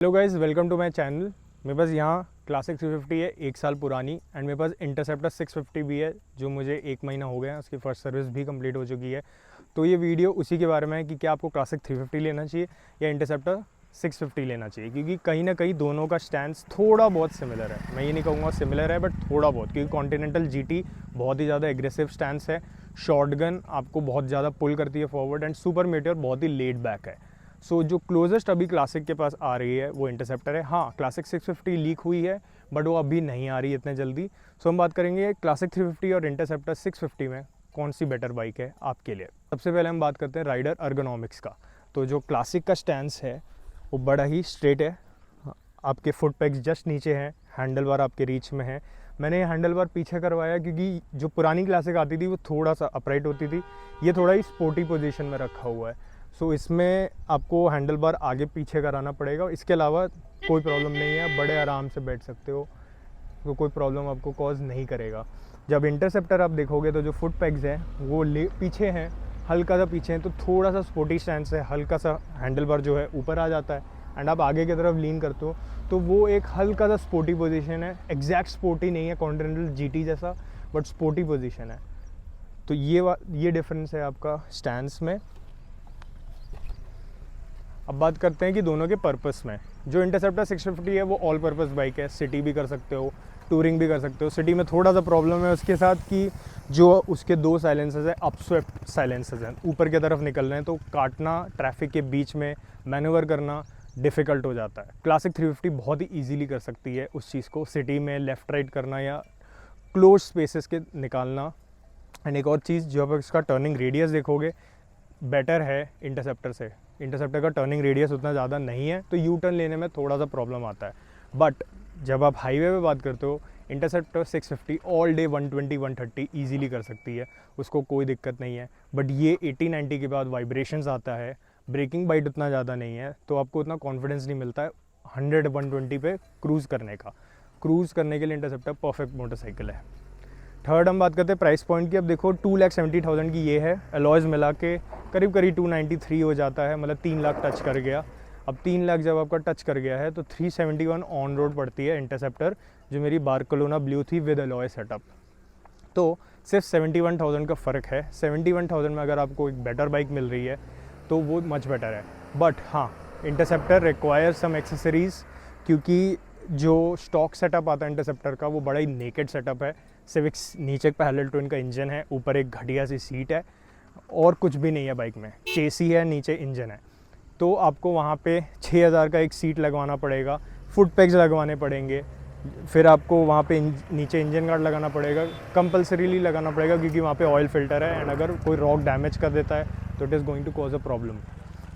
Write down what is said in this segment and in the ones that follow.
Hello guys, welcome to my channel. मेरे पास यहाँ क्लासिक 350 है, 1 साल पुरानी, एंड मेरे पास इंटरसेप्टर 650 भी है जो मुझे 1 महीना हो गया है, उसकी फर्स्ट सर्विस भी कंप्लीट हो चुकी है। तो ये वीडियो उसी के बारे में है कि क्या आपको क्लासिक 350 लेना चाहिए या इंटरसेप्टर 650 लेना चाहिए, क्योंकि कहीं ना कहीं दोनों का स्टैंड थोड़ा बहुत सिमिलर है। मैं ये नहीं कहूँगा सिमिलर है, बट थोड़ा बहुत, क्योंकि कॉन्टिनेंटल GT बहुत ही ज़्यादा एग्रेसिव स्टैंड है, शॉटगन आपको बहुत ज़्यादा पुल करती है फॉरवर्ड, एंड सुपर मीटियोर बहुत ही लेड बैक है। सो जो क्लोजेस्ट अभी क्लासिक के पास आ रही है वो इंटरसेप्टर है। हाँ, क्लासिक 650 लीक हुई है, बट वो अभी नहीं आ रही है इतने जल्दी। सो हम बात करेंगे क्लासिक 350 और इंटरसेप्टर 650 में कौन सी बेटर बाइक है आपके लिए। सबसे पहले हम बात करते हैं राइडर अर्गोनॉमिक्स का। तो जो क्लासिक का स्टैंस है वो बड़ा ही स्ट्रेट है, आपके फुट पैक्स जस्ट नीचे हैं, हैंडल बार आपके रीच में है। मैंने ये हैंडल बार पीछे करवाया क्योंकि जो पुरानी क्लासिक आती थी वो थोड़ा सा अपराइट होती थी, ये थोड़ा ही स्पोर्टी पोजीशन में रखा हुआ है। सो इसमें आपको हैंडल बार आगे पीछे कराना पड़ेगा। इसके अलावा कोई प्रॉब्लम नहीं है, बड़े आराम से बैठ सकते हो, तो कोई प्रॉब्लम आपको कॉज नहीं करेगा। जब इंटरसेप्टर आप देखोगे तो जो फुट पैक्स हैं वो पीछे हैं, हल्का सा पीछे हैं, तो थोड़ा सा स्पोर्टी स्टैंस है, हल्का सा हैंडल बार जो है ऊपर आ जाता है, एंड आप आगे की तरफ लीन करते हो तो वो एक हल्का सा स्पोर्टी पोजीशन है। एग्जैक्ट स्पोर्टी नहीं है कॉन्टिनेंटल GT जैसा, बट स्पोर्टी पोजीशन है। तो ये डिफरेंस है आपका स्टैंस में। अब बात करते हैं कि दोनों के पर्पस में। जो इंटरसेप्टर 650 है वो ऑल पर्पस बाइक है, सिटी भी कर सकते हो, टूरिंग भी कर सकते हो। सिटी में थोड़ा सा प्रॉब्लम है उसके साथ कि जो उसके 2 साइलेंसर्स है, अपस्वेप्ट साइलेंसर्स हैं, ऊपर की तरफ निकल रहे हैं, तो काटना, ट्रैफिक के बीच में मैन्यूवर करना डिफ़िकल्ट हो जाता है। क्लासिक 350 बहुत ही ईजीली कर सकती है उस चीज़ को, सिटी में लेफ़्ट राइट करना या क्लोज स्पेसेस के निकालना। एंड एक और चीज़, जो आप इसका टर्निंग रेडियस देखोगे बेटर है इंटरसेप्टर से। इंटरसेप्टर का टर्निंग रेडियस उतना ज़्यादा नहीं है, तो यू टर्न लेने में थोड़ा सा प्रॉब्लम आता है। बट जब आप हाईवे पे बात करते हो, इंटरसेप्टर 650 ऑल डे 120-130 ईजीली कर सकती है, उसको कोई दिक्कत नहीं है। बट ये 80-90 के बाद वाइब्रेशंस आता है, ब्रेकिंग बाइट उतना ज़्यादा नहीं है, तो आपको उतना कॉन्फिडेंस नहीं मिलता है 100-120 पे क्रूज़ करने का। क्रूज़ करने के लिए इंटरसेप्टर परफेक्ट मोटरसाइकिल है। थर्ड हम बात करते हैं प्राइस पॉइंट की। अब देखो 2,70,000 की ये है, अलॉयज़ मिला के करीब 293 हो जाता है, मतलब 3 लाख टच कर गया। अब 3 लाख जब आपका टच कर गया है तो 371 ऑन रोड पड़ती है इंटरसेप्टर, जो मेरी बार्सिलोना ब्लू थी विद अलॉय सेटअप। तो सिर्फ 71,000 का फ़र्क है। 71,000 में अगर आपको एक बेटर बाइक मिल रही है तो वो मच बेटर है। बट हाँ, इंटरसेप्टर रिक्वायर सम एक्सेसरीज़, क्योंकि जो स्टॉक सेटअप आता है इंटरसेप्टर का वो बड़ा ही नेकेड सेटअप है। सिविक्स नीचे पैरेलल ट्विन का इंजन है, ऊपर एक घटिया सी सीट है, और कुछ भी नहीं है बाइक में। चेसी है, नीचे इंजन है, तो आपको वहाँ पे 6,000 का एक सीट लगवाना पड़ेगा, फुट पैक्स लगवाने पड़ेंगे, फिर आपको वहाँ पे नीचे इंजन गार्ड लगाना पड़ेगा, कंपल्सरीली लगाना पड़ेगा, क्योंकि वहाँ पे ऑयल फिल्टर है, एंड अगर कोई रॉक डैमेज कर देता है तो it is going to cause a problem.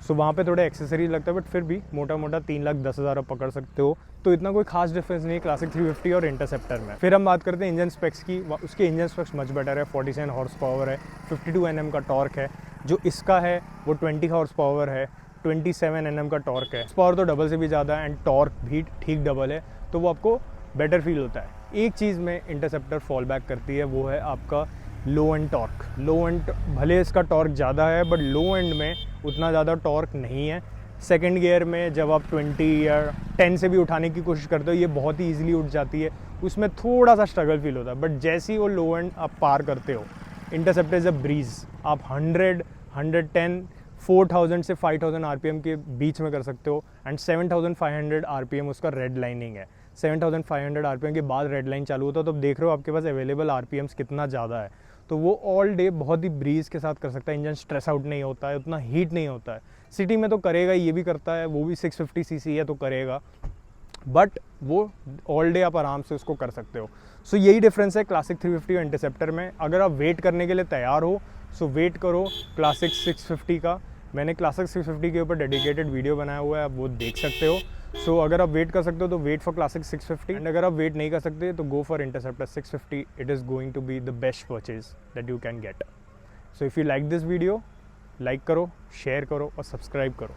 So वहाँ पे थोड़े एक्सेसरीज लगता है, बट फिर भी मोटा मोटा 3,10,000 आप पकड़ सकते हो। तो इतना कोई खास डिफरेंस नहीं है क्लासिक 350 और इंटरसेप्टर में। फिर हम बात करते हैं इंजन स्पेक्स की। उसके इंजन स्पेक्स मच बेटर है, 47 हॉर्स पावर है, 52 Nm का टॉर्क है। जो इसका है वो 20 हॉर्स पावर है, 27 Nm का टॉर्क है। पावर तो डबल से भी ज़्यादा है, एंड टॉर्क भी ठीक डबल है, तो वो आपको बेटर फील होता है। एक चीज़ में इंटरसेप्टर फॉल बैक करती है, वो है आपका लो एंड टॉर्क। लो एंड भले इसका टॉर्क ज़्यादा है, बट लो एंड में उतना ज़्यादा टॉर्क नहीं है। सेकंड गियर में जब आप 20 या 10 से भी उठाने की कोशिश करते हो, ये बहुत ही ईजिली उठ जाती है, उसमें थोड़ा सा स्ट्रगल फील होता है। बट जैसे ही वो लो एंड आप पार करते हो, इंटरसेप्टर इज़ अ ब्रीज। आप 100, 110, 4,000 से 5,000 RPM के बीच में कर सकते हो, एंड 7,500 RPM उसका रेड लाइनिंग है। 7,500 RPM के बाद रेड लाइन चालू होता है, तो अब देख रहे हो आपके पास अवेलेबल RPMs कितना ज़्यादा है। तो वो ऑल डे बहुत ही ब्रीज के साथ कर सकता है, इंजन स्ट्रेस आउट नहीं होता है, उतना हीट नहीं होता है। सिटी में तो करेगा, ये भी करता है, वो भी 650 cc है तो करेगा, बट वो ऑल डे आप आराम से उसको कर सकते हो। सो यही डिफरेंस है क्लासिक 350 और इंटरसेप्टर में। अगर आप वेट करने के लिए तैयार हो, सो वेट करो क्लासिक 650 का। मैंने क्लासिक 650 के ऊपर डेडिकेटेड वीडियो बनाया हुआ है, आप वो देख सकते हो। सो अगर आप वेट कर सकते हो तो वेट फॉर क्लासिक 650, एंड अगर आप वेट नहीं कर सकते तो go for interceptor 650। It is going to be the best purchase that you can get. So if you like this video, like करो, शेयर करो और सब्सक्राइब करो।